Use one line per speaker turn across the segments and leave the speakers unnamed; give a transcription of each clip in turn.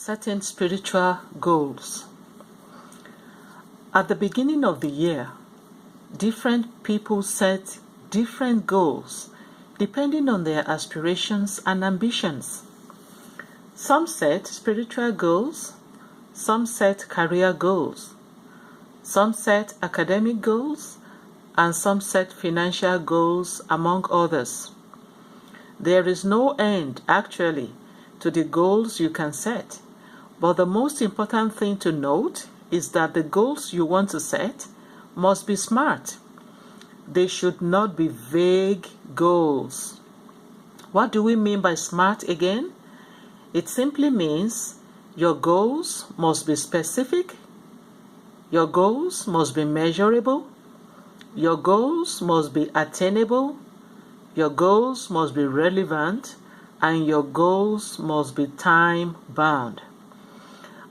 Certain spiritual goals. At the beginning of the year, different people set different goals depending on their aspirations and ambitions. Some set spiritual goals, some set career goals, some set academic goals, and some set financial goals, among others. There is no end, actually, to the goals you can set, but the most important thing to note is that the goals you want to set must be smart. They should not be vague goals. What do we mean by smart again? It simply means your goals must be specific, your goals must be measurable, your goals must be attainable, your goals must be relevant, and your goals must be time-bound.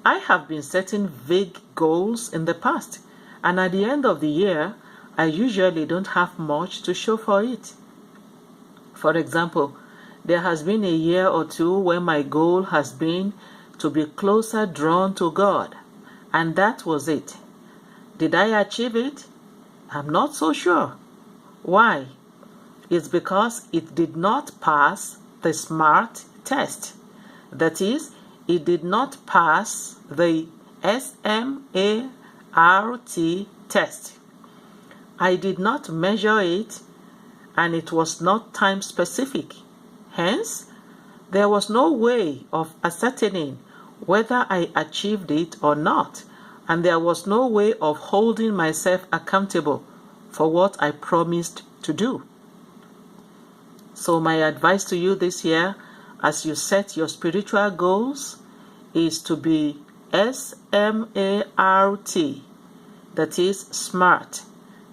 I have been setting vague goals in the past, and at the end of the year, I usually don't have much to show for it. For example, there has been a year or two when my goal has been to be closer drawn to God, and that was it. Did I achieve it? I'm not so sure. Why? It's because it did not pass the SMART test. That is, it did not pass the SMART test. I did not measure it, and it was not time specific. Hence, there was no way of ascertaining whether I achieved it or not, and there was no way of holding myself accountable for what I promised to do. So my advice to you this year, as you set your spiritual goals, is to be SMART, that is smart.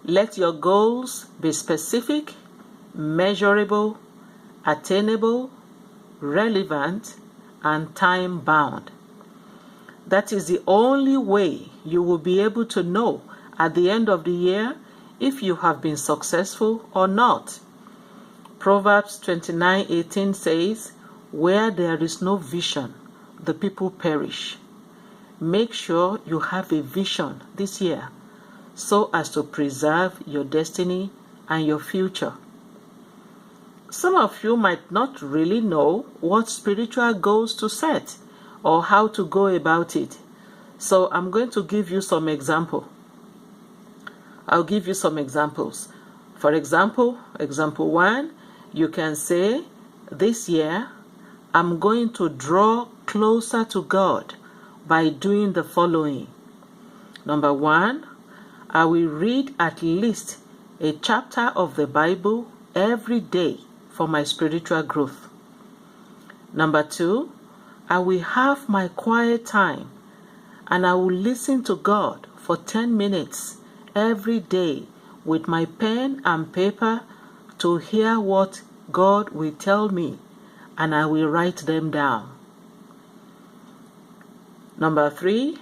Let your goals be specific, measurable, attainable, relevant, and time-bound. That is the only way you will be able to know at the end of the year if you have been successful or not. Proverbs 29:18 says, "Where there is no vision, the people perish." Make sure you have a vision this year so as to preserve your destiny and your future. Some of you might not really know what spiritual goals to set or how to go about it. So I'm going to give you some examples. I'll give you some examples. For example, example 1, you can say, this year, I'm going to draw closer to God by doing the following. Number 1, I will read at least a chapter of the Bible every day for my spiritual growth. Number 2, I will have my quiet time and I will listen to God for 10 minutes every day with my pen and paper to hear what God will tell me, and I will write them down. Number 3,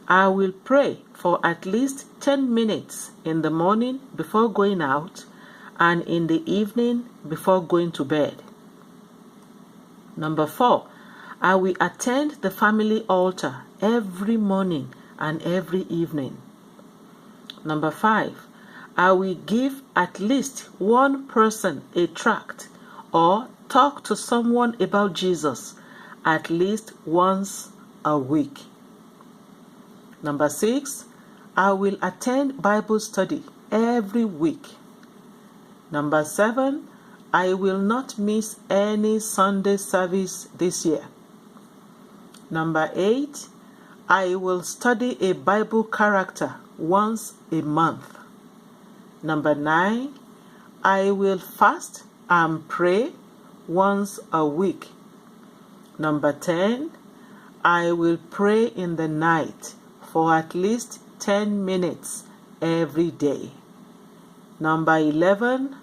I will pray for at least 10 minutes in the morning before going out and in the evening before going to bed. Number 4, I will attend the family altar every morning and every evening. Number 5, I will give at least one person a tract or talk to someone about Jesus at least once a week. Number 6, I will attend Bible study every week. Number 7, I will not miss any Sunday service this year. Number 8, I will study a Bible character once a month. Number 9, I will fast and pray once a week. Number 10, I will pray in the night for at least 10 minutes every day. Number 11,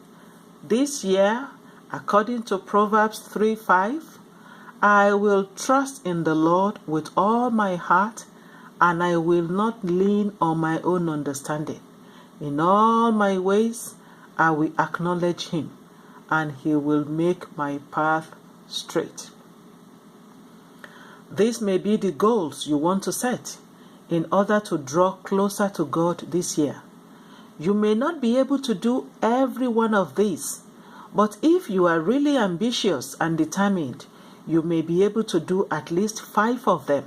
this year, according to Proverbs 3:5, I will trust in the Lord with all my heart, and I will not lean on my own understanding. In all my ways, I will acknowledge Him, and He will make my path straight. These may be the goals you want to set in order to draw closer to God this year. You may not be able to do every one of these, but if you are really ambitious and determined, you may be able to do at least 5 of them.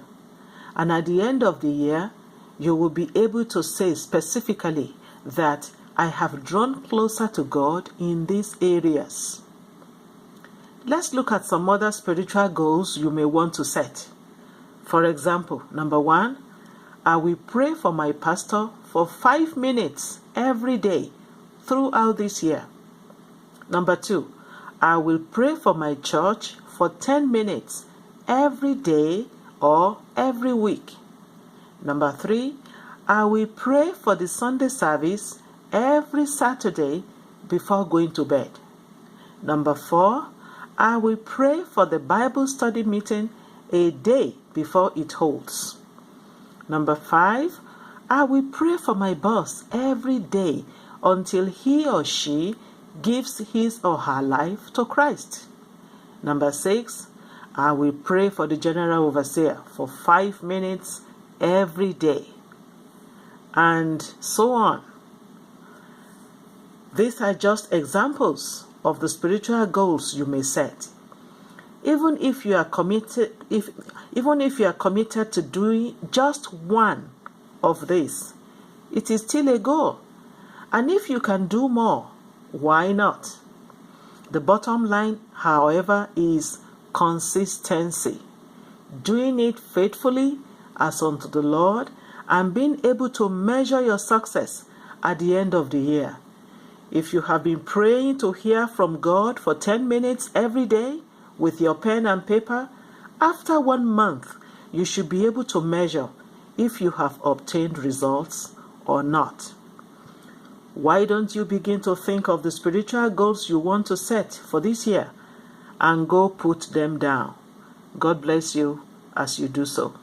And at the end of the year, you will be able to say specifically that I have drawn closer to God in these areas. Let's look at some other spiritual goals you may want to set. For example, number 1, I will pray for my pastor for 5 minutes every day throughout this year. Number 2, I will pray for my church for 10 minutes every day or every week. Number 3, I will pray for the Sunday service every Saturday before going to bed. Number 4, I will pray for the Bible study meeting a day before it holds. Number 5, I will pray for my boss every day until he or she gives his or her life to Christ. Number 6, I will pray for the general overseer for 5 minutes every day. And so on. These are just examples of the spiritual goals you may set. Even if you are committed to doing just one of these, it is still a goal. And if you can do more, why not? The bottom line, however, is consistency. Doing it faithfully as unto the Lord and being able to measure your success at the end of the year. If you have been praying to hear from God for 10 minutes every day with your pen and paper, after 1 month, you should be able to measure if you have obtained results or not. Why don't you begin to think of the spiritual goals you want to set for this year and go put them down? God bless you as you do so.